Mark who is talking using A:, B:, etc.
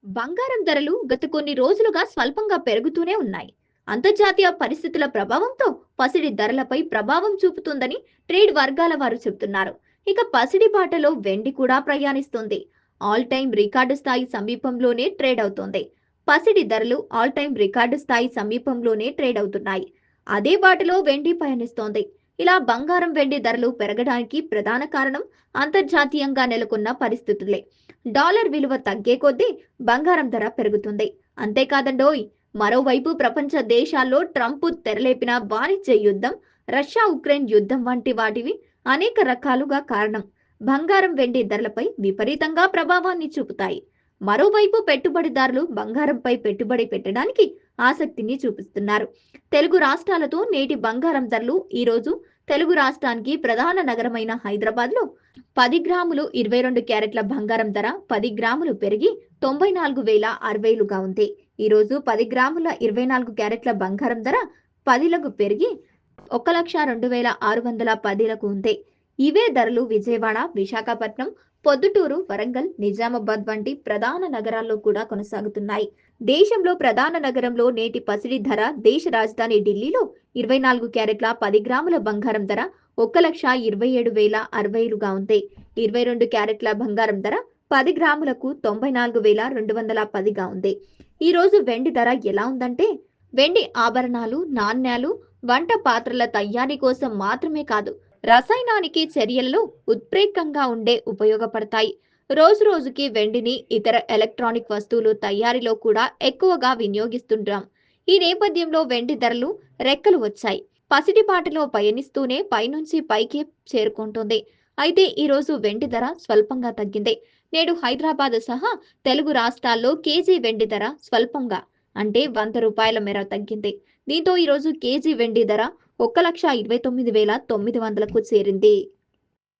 A: బంగారం ధరలు గత కొన్ని రోజులుగా స్వల్పంగా పెరుగుతూనే ఉన్నాయి. అంతర్జాతీయ పరిస్థితుల ప్రభావంతో పసిడి ధరలపై ప్రభావం చూపుతుందని ట్రేడ్ వర్గాల వారు చెబుతున్నారు. ఇక పసిడి బాటలో వెండి కూడా ప్రయాణిస్తుంది. ఆల్ టైమ్ రికార్డు స్థాయి సమీపంలోనే ట్రేడ్ అవుతోంది. పసిడి ధరలు ఆల్ టైమ్ రికార్డు స్థాయి సమీపంలోనే ట్రేడ్ అవుతున్నాయి. అదే బాటలో వెండి పయనిస్తోంది. ఇలా బంగారం వెండి ధరలు పెరగడానికి ప్రధాన కారణం అంతర్జాతీయంగా నెలకొన్న పరిస్థితులే. డాలర్ విలువ తగ్గే కొద్దీ బంగారం ధర పెరుగుతుంది. అంతేకాదండోయ్, మరోవైపు ప్రపంచ దేశాల్లో ట్రంప్ తెరలేపిన వాణిజ్య యుద్ధం, రష్యా ఉక్రెయిన్ యుద్ధం వంటి వాటివి అనేక రకాలుగా కారణం. బంగారం వెండి ధరలపై విపరీతంగా ప్రభావాన్ని చూపుతాయి. మరోవైపు పెట్టుబడిదారులు బంగారంపై పెట్టుబడి పెట్టడానికి ఆసక్తిని చూపిస్తున్నారు. తెలుగు రాష్ట్రాలతో నేటి బంగారం ధరలు ఈరోజు తెలుగు రాష్ట్రానికి ప్రధాన నగరమైన హైదరాబాద్లో 10 గ్రాములు 22 క్యారెట్ల బంగారం ధర 10 గ్రాములు పెరిగి 94,060లుగా ఉంది. ఈరోజు 10 గ్రాముల 24 క్యారెట్ల బంగారం ధర 10లకు పెరిగి 1,02,610లకు ఉంది. ఇవే ధరలు విజయవాడ, విశాఖపట్నం, పొద్దుటూరు, వరంగల్, నిజామాబాద్ వంటి ప్రధాన నగరాల్లో కూడా కొనసాగుతున్నాయి. దేశంలో ప్రధాన నగరంలో నేటి పసిడి ధర దేశ రాజధాని ఢిల్లీలో 24 క్యారెట్ల 10 గ్రాముల బంగారం ధర 1,27,060లుగా ఉంది. 22 క్యారెట్ల బంగారం ధర 10 గ్రాములకు 94,210గా ఉంది. ఈ రోజు వెండి ధర ఎలా ఉందంటే, వెండి ఆభరణాలు, నాణ్యాలు, వంట పాత్రల తయారీ కోసం మాత్రమే కాదు, రసాయనానికి చర్యలలో ఉత్ప్రేరకంగా ఉండే ఉపయోగపడతాయి. రోజు రోజుకి వెండిని ఇతర ఎలక్ట్రానిక్ వస్తువులు తయారీలో కూడా ఎక్కువగా వినియోగిస్తుంటాం. ఈ నేపథ్యంలో వెండి ధరలు రెక్కలు వచ్చాయి. పసిడి బాటలో పయనిస్తూనే పైనుంచి పైకి చేరుకుంటుంది. అయితే ఈ రోజు వెండి ధర స్వల్పంగా తగ్గింది. నేడు హైదరాబాద్ సహా తెలుగు రాష్ట్రాల్లో కేజీ వెండి ధర స్వల్పంగా అంటే ₹100 మేర తగ్గింది. దీంతో ఈరోజు కేజీ వెండి ధర 1,29,900కు చేరింది.